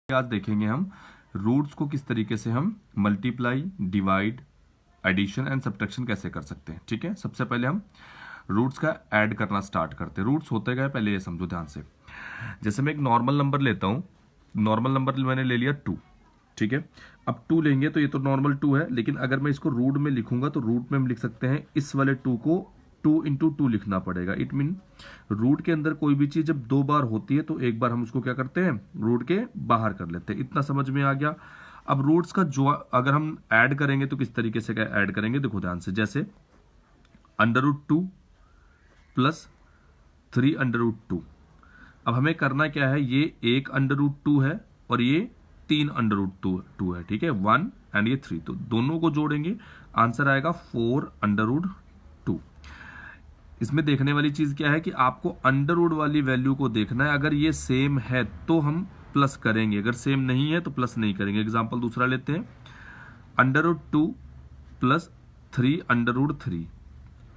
आज देखेंगे हम रूट्स को किस तरीके से हम multiply, divide, addition and subtraction कैसे कर सकते हैं। ठीक है, सबसे पहले हम रूट्स का ऐड करना स्टार्ट करते हैं। रूट्स होते गए, पहले ये समझो ध्यान से। जैसे मैं एक नॉर्मल नंबर लेता हूं, नॉर्मल नंबर मैंने ले लिया 2। ठीक है, अब 2 लेंगे तो ये तो नॉर्मल 2 है, लेकिन अगर मैं इसको रूट में लिखूंगा तो रूट में हम लिख सकते हैं इस वाले 2 को 2 इंटू 2 लिखना पड़ेगा। इट मीन रूट के अंदर कोई भी चीज जब 2 बार होती है तो एक बार हम उसको क्या करते हैं, रूट के बाहर कर लेते हैं। इतना समझ में आ गया। अब रूट्स का जो अगर हम ऐड करेंगे तो किस तरीके से क्या ऐड करेंगे, देखो ध्यान से। जैसे √2 प्लस 3√2। अब हमें करना क्या है, ये एक √2 है और ये 3 √2 है। ठीक है, 1 एंड ये 3, तो दोनों को जोड़ेंगे, आंसर आएगा 4√2। इसमें देखने वाली चीज क्या है कि आपको अंडर रूट वाली वैल्यू को देखना है। अगर ये सेम है तो हम प्लस करेंगे, अगर सेम नहीं है तो प्लस नहीं करेंगे। एग्जांपल दूसरा लेते हैं, √2 प्लस 3√3।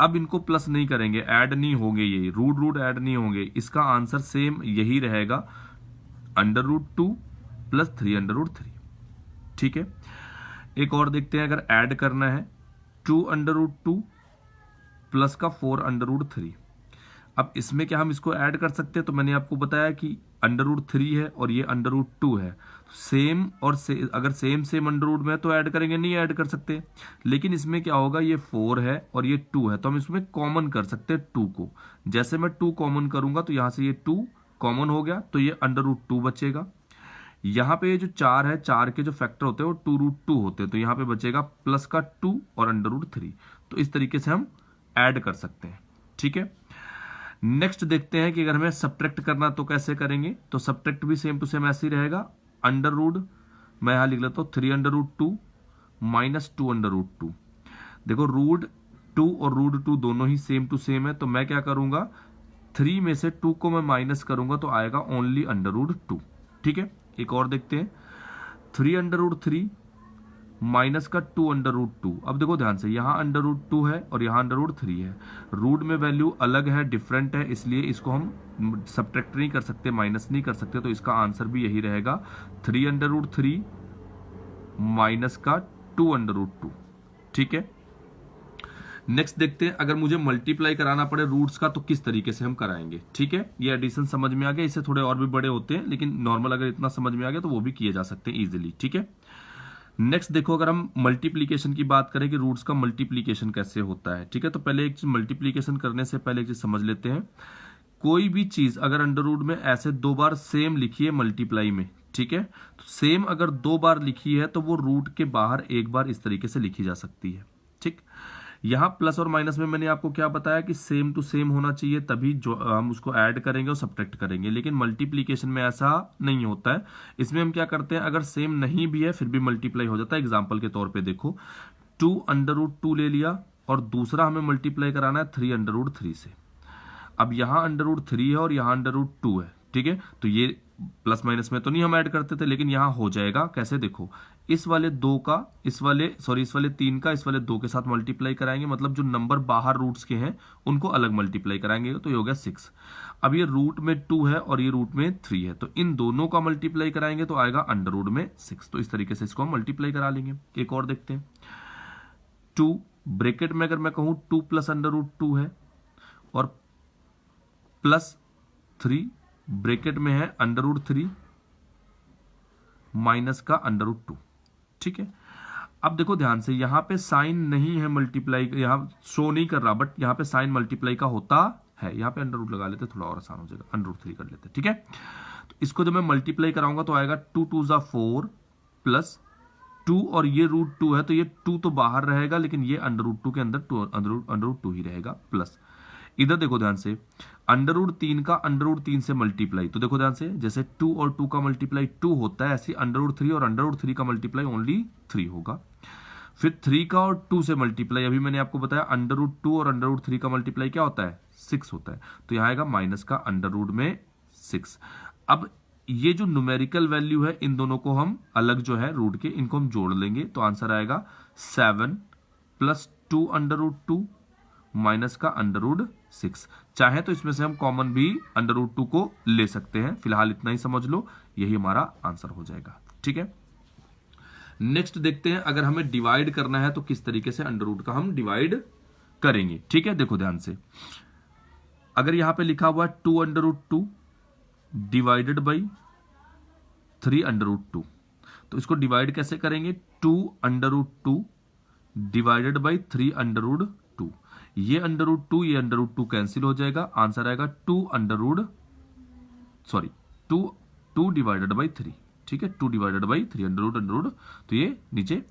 अब इनको प्लस नहीं करेंगे, ऐड नहीं होंगे, ये रूट ऐड नहीं होंगे। इसका आंसर सेम यही रहेगा, √2 प्लस 3√3। ठीक है, एक और देखते हैं। अगर ऐड करना है 2√2 प्लस का 4√3। अब इसमें क्या हम इसको ऐड कर सकते हैं, तो मैंने आपको बताया कि √3 है और ये √2 है, सेम और अगर सेम अंडर रूट में है तो ऐड करेंगे, नहीं ऐड कर सकते। लेकिन इसमें क्या होगा, ये 4 है और ये 2 है, तो हम इसमें कॉमन कर सकते हैं 2 को। जैसे मैं 2 कॉमन करूंगा तो यहां से ये 2 कॉमन हो गया, तो ये √2 बचेगा। यहां पे ये जो 4 है, 4 के जो फैक्टर होते हैं वो 2√2 होते हैं, तो यहां पे बचेगा प्लस का 2 और √3। तो इस तरीके से हम ऐड कर सकते हैं। ठीक है, नेक्स्ट देखते हैं कि अगर हमें सब्ट्रैक्ट करना तो कैसे करेंगे। तो सब्ट्रैक्ट भी सेम टू सेम ऐसे ही रहेगा। अंडर रूट मैं यहां लिख लेता हूं 3√2 माइनस 2√2। देखो √2 और √2 दोनों ही सेम टू सेम है, तो मैं क्या करूंगा, 3 में से 2 को मैं माइनस करूंगा तो आएगा ओनली √2। ठीक है, एक और देखते हैं, 3√3 माइनस का 2√2। अब देखो ध्यान से, यहां √2 है और यहां √3 है, रूट में वैल्यू अलग है, डिफरेंट है, इसलिए इसको हम सब्ट्रैक्ट नहीं कर सकते, माइनस नहीं कर सकते। तो इसका आंसर भी यही रहेगा, 3√3 माइनस का 2√2। ठीक है, नेक्स्ट देखते हैं, अगर मुझे मल्टीप्लाई कराना पड़े रूट्स का तो किस तरीके से हम कराएंगे। ठीक है, ये एडिशन समझ में आ गया, इससे थोड़े और भी बड़े होते हैं, लेकिन नॉर्मल अगर इतना समझ में आ गया तो वो भी किए जा सकते हैं इजिली। ठीक है, नेक्स्ट देखो, अगर हम मल्टीप्लीकेशन की बात करें कि रूट्स का मल्टीप्लीकेशन कैसे होता है। ठीक है, तो पहले एक चीज मल्टीप्लीकेशन करने से पहले एक चीज समझ लेते हैं। कोई भी चीज अगर अंडर रूट में ऐसे 2 बार सेम लिखी है मल्टीप्लाई में, ठीक है, तो सेम अगर 2 बार लिखी है तो वो रूट के बाहर एक बार इस तरीके से लिखी जा सकती है। ठीक, यहां प्लस और माइनस में मैंने आपको क्या बताया कि सेम टू सेम होना चाहिए, तभी जो हम उसको ऐड करेंगे और सब्ट्रैक्ट करेंगे। लेकिन मल्टीप्लीकेशन में ऐसा नहीं होता है। इसमें हम क्या करते हैं, अगर सेम नहीं भी है फिर भी मल्टीप्लाई हो जाता है। एग्जाम्पल के तौर पर देखो, 2√2 ले लिया और दूसरा हमें मल्टीप्लाई कराना है 3√3 से। अब यहां √3 है और यहां √2 है। ठीक है, तो ये प्लस माइनस में तो नहीं हम ऐड करते थे, लेकिन यहां हो जाएगा। कैसे, देखो, इस वाले 2 का इस वाले 3 का इस वाले 2 के साथ मल्टीप्लाई कराएंगे, मतलब जो नंबर बाहर रूट्स के हैं उनको अलग मल्टीप्लाई कराएंगे, तो ये हो गया 6। अब ये रूट में 2 है और ये रूट में 3 है, तो इन दोनों का मल्टीप्लाई कराएंगे तो आएगा अंडर रूट में 6। तो इस तरीके से इसको हम मल्टीप्लाई करा लेंगे। एक और देखते हैं, 2 ब्रैकेट में अगर मैं कहूं 2 प्लस √2 है और प्लस 3 ब्रैकेट में है √3 माइनस का √2। ठीक है, अब देखो ध्यान से, यहां पे साइन नहीं है मल्टीप्लाई, यहां शो नहीं कर रहा, बट यहां पे साइन मल्टीप्लाई का होता है। यहां पे अंडर रूट लगा लेते, थोड़ा और आसान हो जाएगा, √3 कर लेते। ठीक है, तो इसको जब मैं मल्टीप्लाई कराऊंगा तो आएगा 2 2 4 प्लस 2 और ये √2 है, तो ये 2 तो बाहर रहेगा, लेकिन ये √2 के अंदर √2 ही रहेगा प्लस। इधर देखो ध्यान से, √3 का √3 से मल्टीप्लाई, तो देखो ध्यान से, जैसे 2 और 2 का मल्टीप्लाई 2 होता है, ऐसे √3 और √3 का मल्टीप्लाई ओनली 3 होगा। फिर 3 का और 2 से मल्टीप्लाई, अभी मैंने आपको बताया √2 और √3 का मल्टीप्लाई क्या होता है, 6 होता है, तो यहां आएगा माइनस का √ में 6। अब ये जो न्यूमेरिकल वैल्यू है, इन दोनों को हम अलग जो है रूट के, इनको हम जोड़ लेंगे, तो आंसर आएगा 7 प्लस 2 √2 माइनस का √6। चाहे तो इसमें से हम कॉमन भी √2 को ले सकते हैं, फिलहाल इतना ही समझ लो, यही हमारा आंसर हो जाएगा। ठीक है, नेक्स्ट देखते हैं, अगर हमें डिवाइड करना है तो किस तरीके से √ का हम डिवाइड करेंगे। ठीक है, देखो ध्यान से, अगर यहां पे लिखा हुआ है 2√2 डिवाइडेड बाई 3√2, तो इसको डिवाइड कैसे करेंगे, 2√2 डिवाइडेड बाई 3√2। ये √2 ये √2 कैंसिल हो जाएगा, आंसर आएगा 2 डिवाइडेड बाई 3। ठीक है, 2 डिवाइडेड बाई 3 √√, तो ये नीचे